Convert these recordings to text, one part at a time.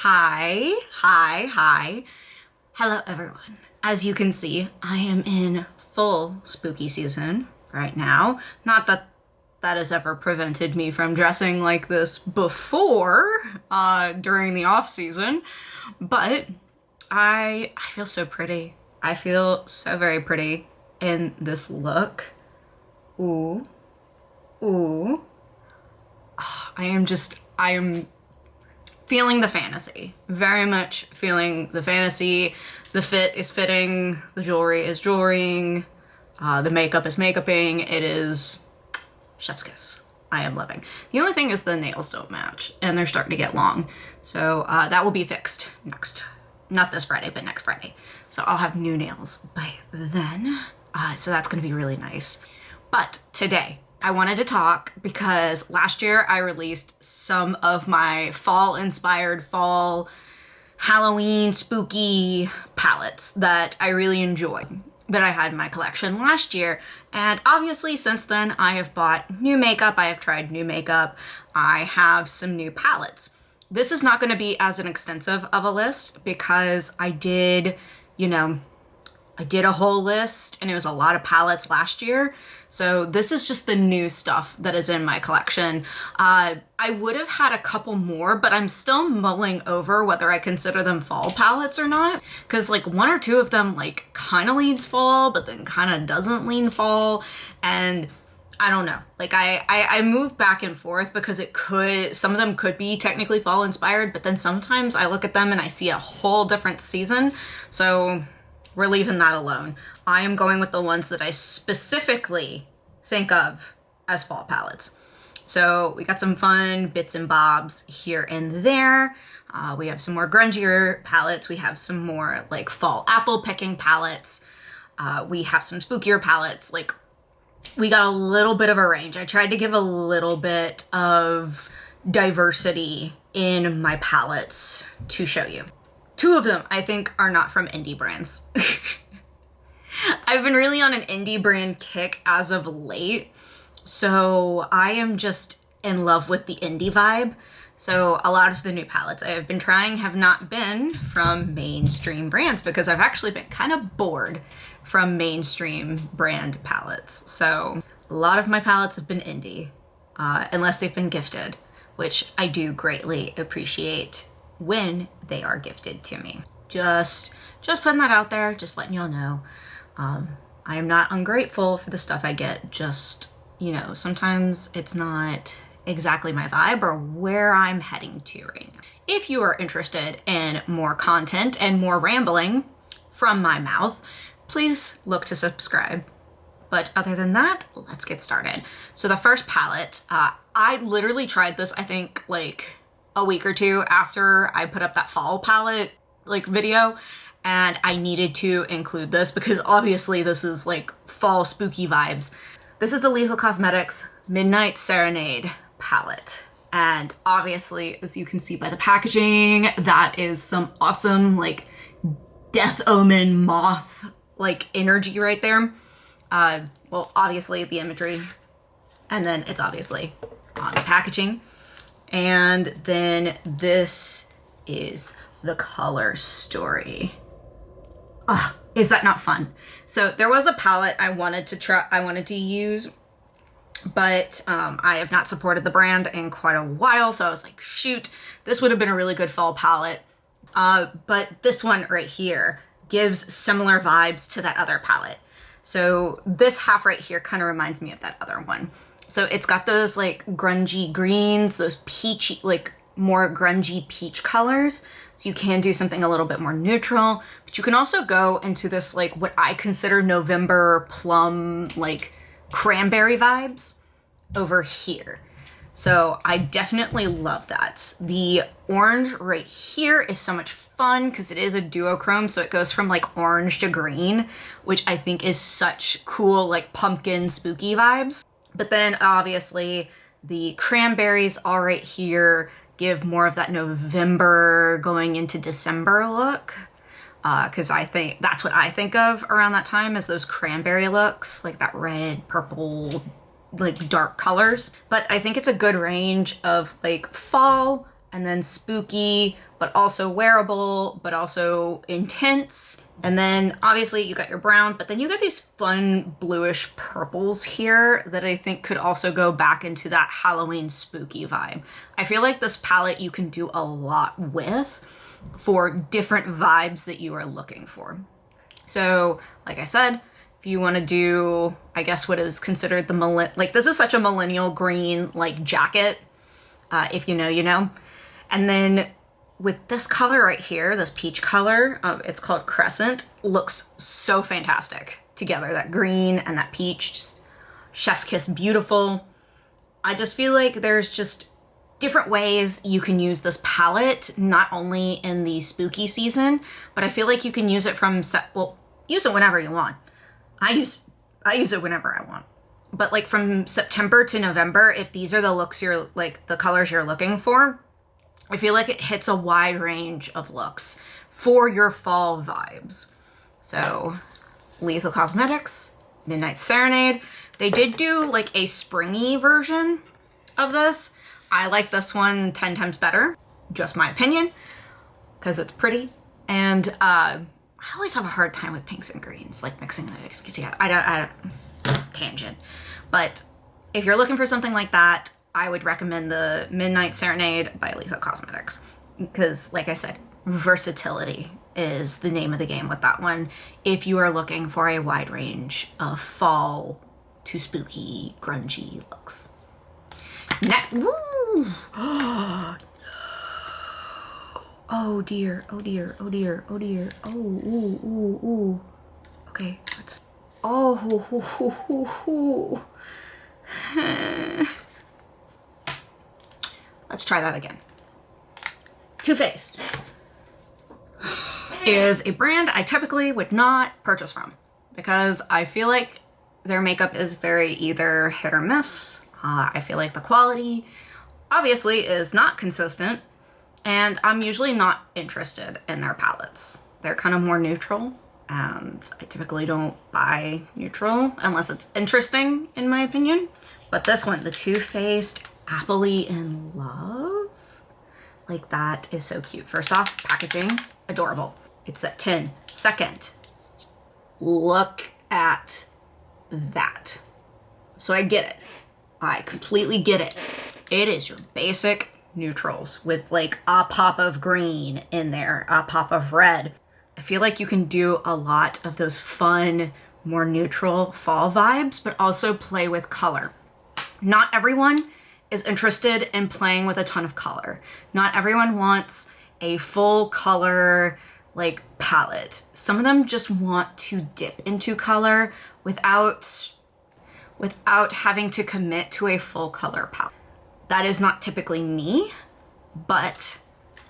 Hi. Hello, everyone. As you can see, I am in full spooky season right now. Not that that has ever prevented me from dressing like this before, during the off season, but I feel so pretty. I feel so very pretty in this look. Ooh. I am feeling the fantasy. Very much feeling the fantasy. The fit is fitting. The jewelry is jewelrying. The makeup is makeuping. It is chef's kiss. I am living. The only thing is the nails don't match and they're starting to get long. So that will be fixed not this Friday, but next Friday. So I'll have new nails by then. So that's gonna be really nice. But today, I wanted to talk because last year I released some of my fall-inspired fall Halloween spooky palettes that I really enjoyed that I had in my collection last year. And obviously since then I have bought new makeup, I have tried new makeup, I have some new palettes. This is not going to be as an extensive of a list because I did a whole list and it was a lot of palettes last year. So this is just the new stuff that is in my collection. I would have had a couple more, but I'm still mulling over whether I consider them fall palettes or not. Cause like one or two of them like kind of leans fall, but then kind of doesn't lean fall. And I don't know, like I move back and forth because some of them could be technically fall inspired, but then sometimes I look at them and I see a whole different season. So we're leaving that alone. I am going with the ones that I specifically think of as fall palettes. So we got some fun bits and bobs here and there. We have some more grungier palettes. We have some more like fall apple picking palettes. We have some spookier palettes. Like we got a little bit of a range. I tried to give a little bit of diversity in my palettes to show you. Two of them I think are not from indie brands. I've been really on an indie brand kick as of late, so I am just in love with the indie vibe. So a lot of the new palettes I have been trying have not been from mainstream brands because I've actually been kind of bored from mainstream brand palettes. So a lot of my palettes have been indie, unless they've been gifted, which I do greatly appreciate when they are gifted to me. Just putting that out there, just letting y'all know. I am not ungrateful for the stuff I get, just, sometimes it's not exactly my vibe or where I'm heading to right now. If you are interested in more content and more rambling from my mouth, please look to subscribe. But other than that, let's get started. So the first palette, I literally tried this, I think, like a week or two after I put up that fall palette video, and I needed to include this because obviously this is like fall spooky vibes. This is the Lethal Cosmetics Midnight Serenade palette. And obviously, as you can see by the packaging, that is some awesome like death omen moth like energy right there. Well, obviously the imagery, and then it's obviously on the packaging. And then this is the color story. Is that not fun? So there was a palette I wanted to use, but I have not supported the brand in quite a while. So I was like, shoot, this would have been a really good fall palette. But this one right here gives similar vibes to that other palette. So this half right here kind of reminds me of that other one. So it's got those like grungy greens, those peachy, like more grungy peach colors. So you can do something a little bit more neutral, but you can also go into this like what I consider November plum, like cranberry vibes over here. So I definitely love that. The orange right here is so much fun because it is a duochrome. So it goes from like orange to green, which I think is such cool, like pumpkin spooky vibes. But then obviously the cranberries all right here give more of that November going into December look. Because I think that's what I think of around that time as those cranberry looks, like that red, purple, like dark colors. But I think it's a good range of like fall and then spooky, but also wearable, but also intense. And then obviously you got your brown, but then you got these fun bluish purples here that I think could also go back into that Halloween spooky vibe. I feel like this palette you can do a lot with for different vibes that you are looking for. So like I said, if you want to do, I guess what is considered the like this is such a millennial green like jacket, if you know, you know. And then with this color right here, this peach color, it's called Crescent, looks so fantastic together. That green and that peach, just chef's kiss beautiful. I just feel like there's just different ways you can use this palette, not only in the spooky season, but I feel like you can use it from, well, use it whenever you want. I use it whenever I want. But like from September to November, if these are the looks you're, like the colors you're looking for, I feel like it hits a wide range of looks for your fall vibes. So Lethal Cosmetics, Midnight Serenade. They did do like a springy version of this. I like this one 10 times better, just my opinion, because it's pretty. And I always have a hard time with pinks and greens, like mixing those. Yeah, I don't, tangent. But if you're looking for something like that, I would recommend the Midnight Serenade by Lethal Cosmetics, because like I said, versatility is the name of the game with that one if you are looking for a wide range of fall to spooky, grungy looks. Woo! Oh, no. Oh dear, oh dear, oh dear, oh dear. Oh, ooh, ooh, ooh. Okay, let's... Oh, hoo, hoo, hoo, hoo, hoo. Let's try that again. Too Faced is a brand I typically would not purchase from because I feel like their makeup is very either hit or miss. I feel like the quality obviously is not consistent, and I'm usually not interested in their palettes. They're kind of more neutral, and I typically don't buy neutral unless it's interesting, in my opinion. But this one, the Too Faced Appley in Love, like that is so cute. First off, packaging, adorable. It's that tin. Second, look at that. So I get it. I completely get it. It is your basic neutrals with like a pop of green in there, a pop of red. I feel like you can do a lot of those fun, more neutral fall vibes, but also play with color. Not everyone is interested in playing with a ton of color. Not everyone wants a full color like palette. Some of them just want to dip into color without having to commit to a full color palette. That is not typically me, but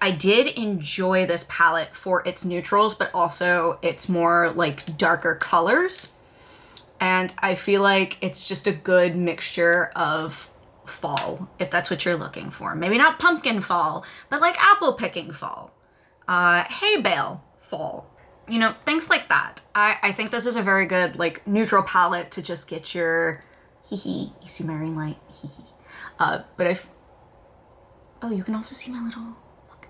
I did enjoy this palette for its neutrals, but also its more like darker colors. And I feel like it's just a good mixture of fall, if that's what you're looking for. Maybe not pumpkin fall, but like apple picking fall, hay bale fall, you know, things like that. I think this is a very good like neutral palette to just get your hee-hee. You see my ring light? Hee-hee. But oh, you can also see my little, look,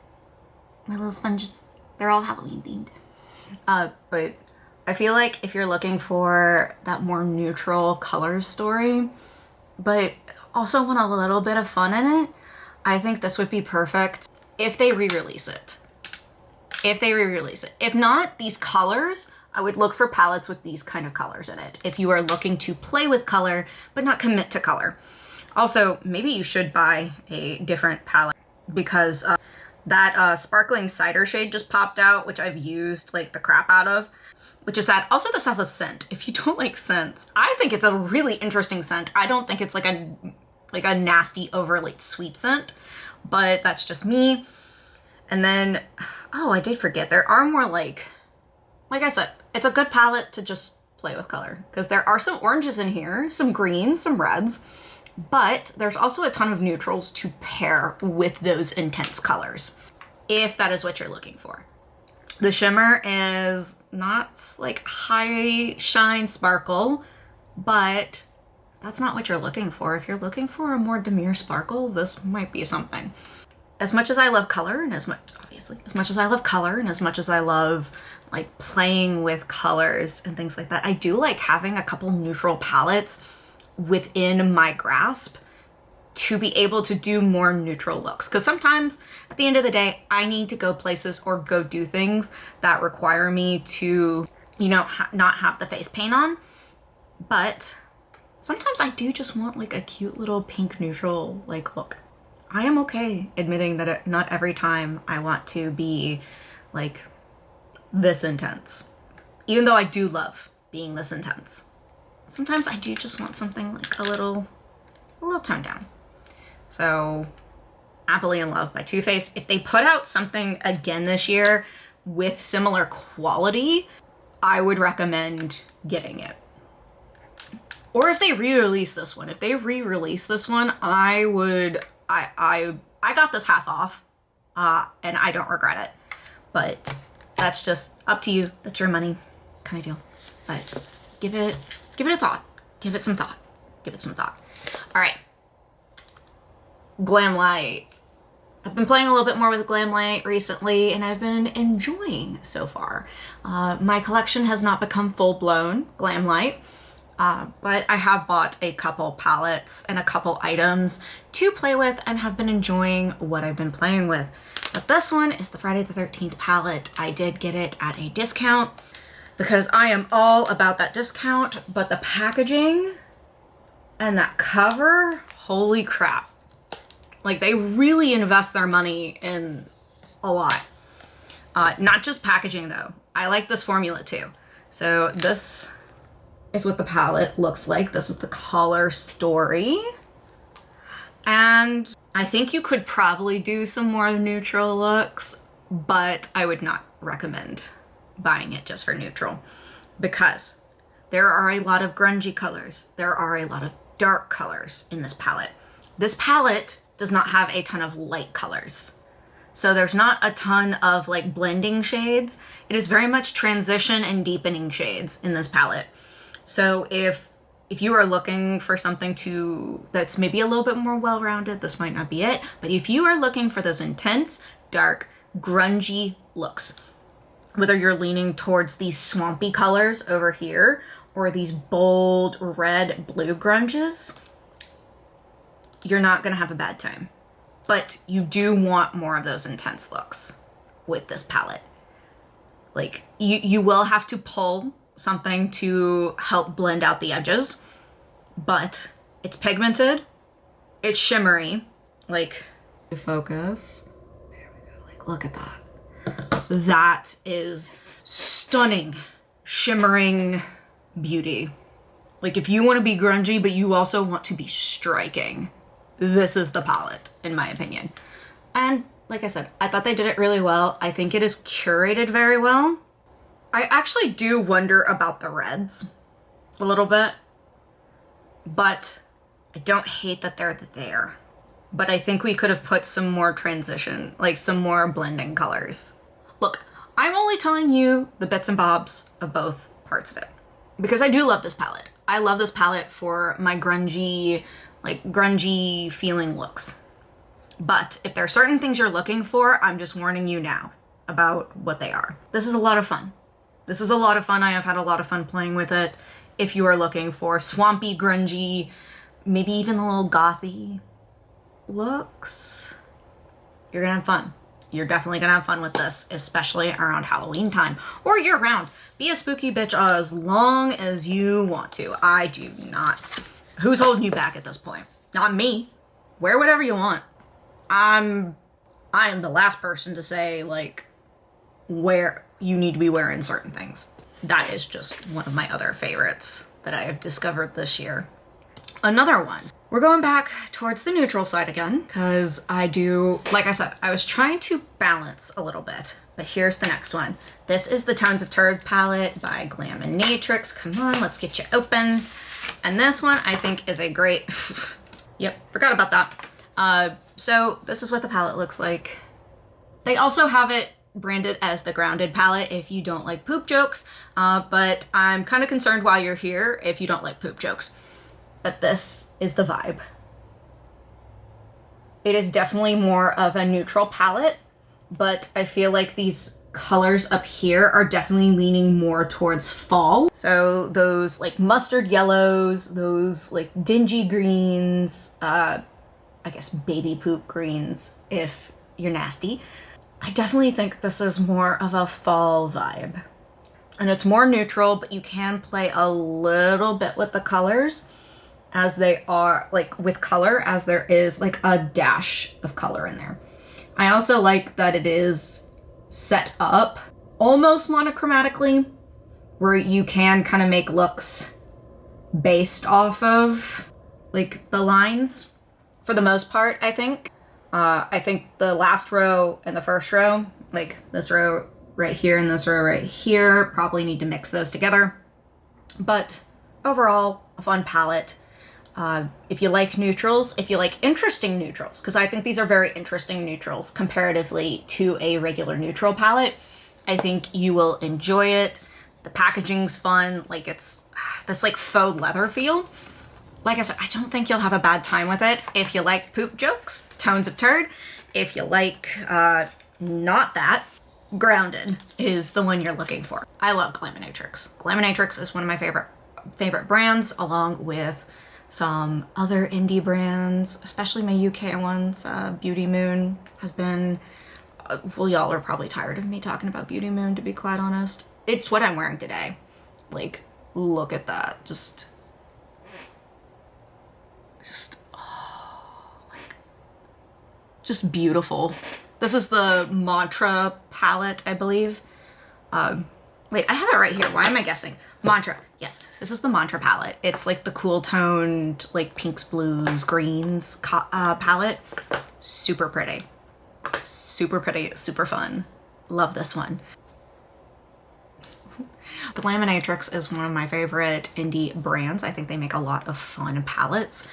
my little sponges. They're all Halloween themed. But I feel like if you're looking for that more neutral color story, but also want a little bit of fun in it, I think this would be perfect if they re-release it. If not, these colors, I would look for palettes with these kind of colors in it if you are looking to play with color but not commit to color. Also, maybe you should buy a different palette because that sparkling cider shade just popped out, which I've used like the crap out of, which is sad. Also, this has a scent. If you don't like scents, I think it's a really interesting scent. I don't think it's like a nasty, overly sweet scent, but that's just me. And then, oh, I did forget. There are more like I said, it's a good palette to just play with color because there are some oranges in here, some greens, some reds, but there's also a ton of neutrals to pair with those intense colors, if that is what you're looking for. The shimmer is not like high shine sparkle, but that's not what you're looking for. If you're looking for a more demure sparkle, this might be something. as much as I love color and as much as I love color and as much as I love like playing with colors and things like that, I do like having a couple neutral palettes within my grasp to be able to do more neutral looks. Because sometimes at the end of the day, I need to go places or go do things that require me to, you know, not have the face paint on. But sometimes I do just want like a cute little pink neutral like look. I am okay admitting that not every time I want to be like this intense. Even though I do love being this intense. Sometimes I do just want something like a little toned down. So, Appley in Love by Too Faced. If they put out something again this year with similar quality, I would recommend getting it. Or if they re-release this one. If they re-release this one, I got this half off, and I don't regret it. But that's just up to you. That's your money kind of deal. But give it a thought. Give it some thought. Give it some thought. All right. Glamlite. I've been playing a little bit more with Glamlite recently, and I've been enjoying so far. My collection has not become full-blown Glamlite, but I have bought a couple palettes and a couple items to play with and have been enjoying what I've been playing with. But this one is the Friday the 13th palette. I did get it at a discount because I am all about that discount, but the packaging and that cover, holy crap. Like, they really invest their money in a lot. Not just packaging, though. I like this formula, too. So this is what the palette looks like. This is the color story. And I think you could probably do some more neutral looks, but I would not recommend buying it just for neutral because there are a lot of grungy colors. There are a lot of dark colors in this palette. This palette does not have a ton of light colors. So there's not a ton of like blending shades. It is very much transition and deepening shades in this palette. So if you are looking for something that's maybe a little bit more well-rounded, this might not be it. But if you are looking for those intense, dark, grungy looks, whether you're leaning towards these swampy colors over here or these bold red, blue grunges, you're not gonna have a bad time. But you do want more of those intense looks with this palette. Like, you will have to pull something to help blend out the edges, but it's pigmented, it's shimmery, like, focus, there we go, like, look at that. That is stunning, shimmering beauty. Like, if you want to be grungy, but you also want to be striking, this is the palette, in my opinion. And like I said, I thought they did it really well. I think it is curated very well. I actually do wonder about the reds a little bit, but I don't hate that they're there. But I think we could have put some more transition, like some more blending colors. Look, I'm only telling you the bits and bobs of both parts of it because I do love this palette. I love this palette for my grungy feeling looks. But if there are certain things you're looking for, I'm just warning you now about what they are. This is a lot of fun. This is a lot of fun. I have had a lot of fun playing with it. If you are looking for swampy, grungy, maybe even a little gothy looks, you're gonna have fun. You're definitely gonna have fun with this, especially around Halloween time or year round. Be a spooky bitch as long as you want to. I do not. Who's holding you back at this point? Not me. Wear whatever you want. I am the last person to say, like, where you need to be wearing certain things. That is just one of my other favorites that I have discovered this year. Another one. We're going back towards the neutral side again, because I do, like I said, I was trying to balance a little bit, but here's the next one. This is the Tones of Turd palette by Glaminatrix. Come on, let's get you open. And this one I think is a great, yep, forgot about that. So this is what the palette looks like. They also have it branded as the Grounded palette if you don't like poop jokes, but I'm kind of concerned while you're here if you don't like poop jokes. But this is the vibe. It is definitely more of a neutral palette, but I feel like these colors up here are definitely leaning more towards fall. So those like mustard yellows, those like dingy greens, I guess baby poop greens if you're nasty. I definitely think this is more of a fall vibe. And it's more neutral, but you can play a little bit with the colors as they are, like with color, as there is like a dash of color in there. I also like that it is set up almost monochromatically, where you can kind of make looks based off of like the lines for the most part, I think. I think the last row and the first row, like this row right here and this row right here, probably need to mix those together. But overall, a fun palette. If you like neutrals, if you like interesting neutrals, because I think these are very interesting neutrals comparatively to a regular neutral palette, I think you will enjoy it. The packaging's fun, like it's this like faux leather feel. Like I said, I don't think you'll have a bad time with it. If you like poop jokes, Tones of Turd. If you like not that, Grounded is the one you're looking for. I love Glaminatrix. Glaminatrix is one of my favorite brands, along with some other indie brands, especially my UK ones. Beauty Moon has been, well, y'all are probably tired of me talking about Beauty Moon, to be quite honest. It's what I'm wearing today. Like, look at that. Just, oh, like, just beautiful. This is the Mantra palette, I believe. Wait, I have it right here. Why am I guessing? Mantra. Yes, this is the Mantra palette. It's like the cool toned, like pinks, blues, greens palette. Super pretty. Super pretty, super fun. Love this one. Glaminatrix is one of my favorite indie brands. I think they make a lot of fun palettes,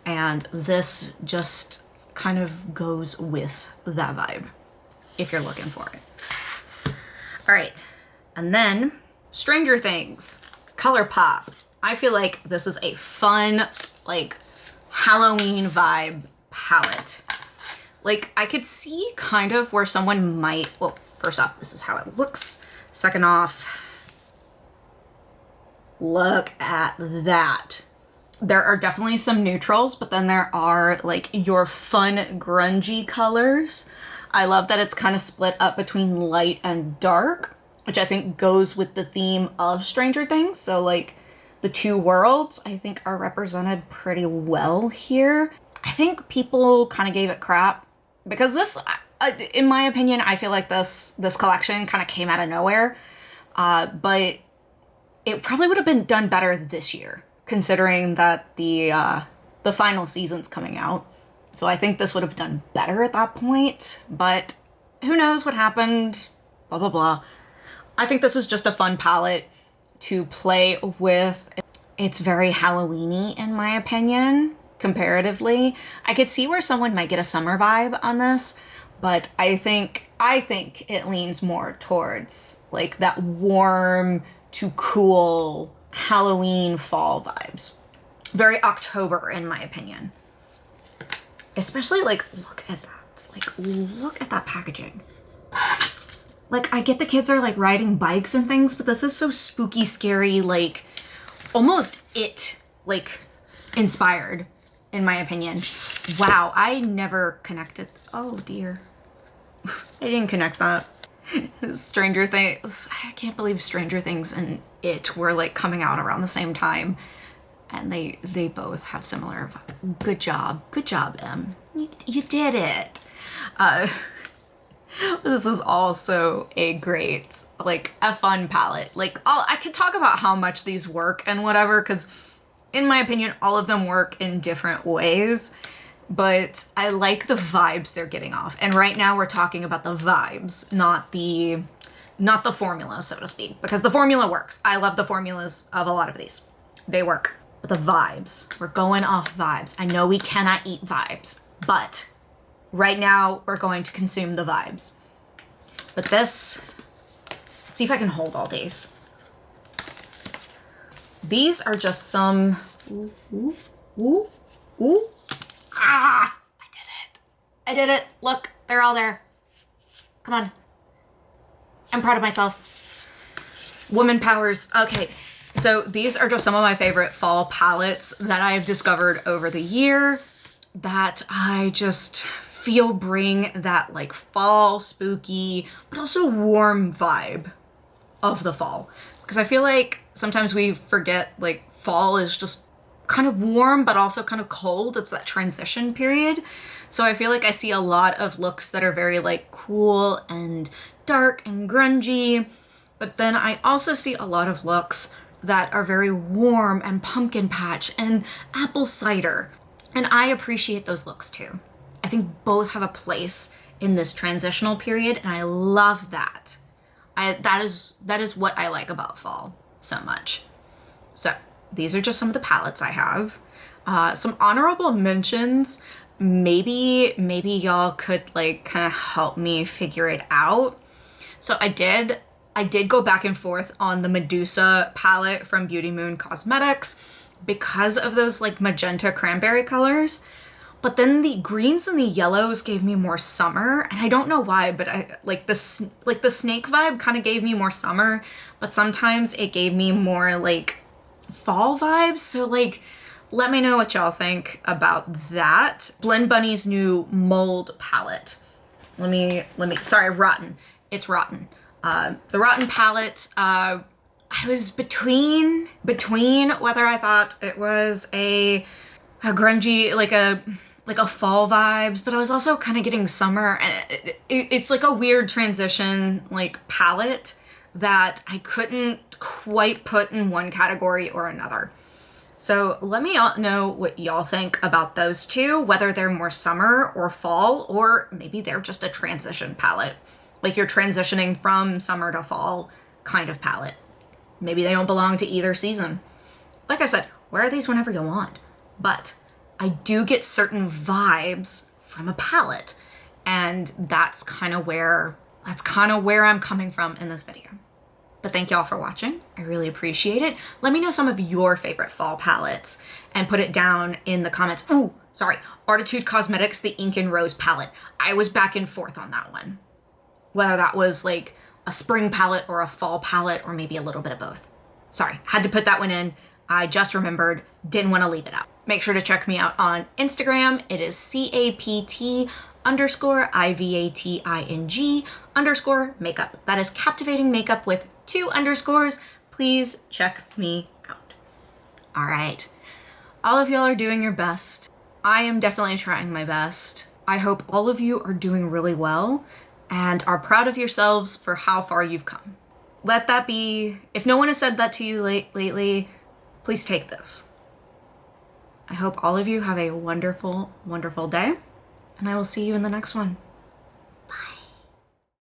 and this just kind of goes with that vibe if you're looking for it. All right, and then Stranger Things, Colourpop. I feel like this is a fun, like, Halloween vibe palette. Like, I could see kind of where someone might, well, first off, this is how it looks. Second off, look at that. There are definitely some neutrals, but then there are like your fun grungy colors. I love that it's kind of split up between light and dark, which I think goes with the theme of Stranger Things. So like the two worlds, I think, are represented pretty well here. I think people kind of gave it crap because this, in my opinion, I feel like this collection kind of came out of nowhere, but it probably would have been done better this year, considering that the final season's coming out. So I think this would have done better at that point, but who knows what happened, blah, blah, blah. I think this is just a fun palette to play with. It's very Halloween-y in my opinion, comparatively. I could see where someone might get a summer vibe on this, but I think it leans more towards like that warm to cool Halloween fall vibes. Very October in my opinion. Especially like, look at that. Like, look at that packaging. Like, I get the kids are like riding bikes and things, but this is so spooky, scary, like almost It, like inspired in my opinion. Wow, I never connected. Oh dear. I didn't connect that. Stranger Things, I can't believe Stranger Things and It were like coming out around the same time, and they both have similar. Good job, Em. You did it. This is also a great, like, a fun palette. Like, I could talk about how much these work and whatever, because in my opinion, all of them work in different ways. But I like the vibes they're getting off. And right now we're talking about the vibes, not the formula, so to speak, because the formula works. I love the formulas of a lot of these. They work. But the vibes, we're going off vibes. I know we cannot eat vibes, but right now we're going to consume the vibes. But this, let's see if I can hold all these. These are just some, ooh, ooh, ooh, ooh. Ah, I did it. I did it. Look, they're all there. Come on. I'm proud of myself. Woman powers. Okay, so these are just some of my favorite fall palettes that I've discovered over the year that I just feel bring that like fall, spooky, but also warm vibe of the fall. Because I feel like sometimes we forget like fall is just kind of warm, but also kind of cold. It's that transition period. So I feel like I see a lot of looks that are very like cool and dark and grungy. But then I also see a lot of looks that are very warm and pumpkin patch and apple cider. And I appreciate those looks too. I think both have a place in this transitional period, and I love that. That is what I like about fall so much. So these are just some of the palettes I have. Some honorable mentions. Maybe y'all could like kind of help me figure it out. So I did go back and forth on the Medusa palette from Beauty Moon Cosmetics because of those like magenta cranberry colors. But then the greens and the yellows gave me more summer, and I don't know why, but I like the snake vibe kind of gave me more summer, but sometimes it gave me more like fall vibes. So like, let me know what y'all think about that. Blend Bunny's new mold palette. Sorry, Rotten. It's Rotten. The Rotten palette, I was between whether I thought it was a grungy, like a fall vibes, but I was also kind of getting summer, and it's like a weird transition like palette that I couldn't quite put in one category or another. So let me know what y'all think about those two, whether they're more summer or fall, or maybe they're just a transition palette. Like you're transitioning from summer to fall kind of palette. Maybe they don't belong to either season. Like I said, wear these whenever you want. But I do get certain vibes from a palette, and that's kind of where I'm coming from in this video. But thank y'all for watching. I really appreciate it. Let me know some of your favorite fall palettes and put it down in the comments. Ooh, sorry, Artitude Cosmetics, the Ink and Rose palette. I was back and forth on that one. Whether that was like a spring palette or a fall palette, or maybe a little bit of both. Sorry, had to put that one in. I just remembered, didn't want to leave it out. Make sure to check me out on Instagram. It is CAPT_IVATING_makeup. That is captivating makeup with 2 underscores. Please check me out. All right. All of y'all are doing your best. I am definitely trying my best. I hope all of you are doing really well and are proud of yourselves for how far you've come. Let that be, if no one has said that to you lately, please take this. I hope all of you have a wonderful, wonderful day, and I will see you in the next one.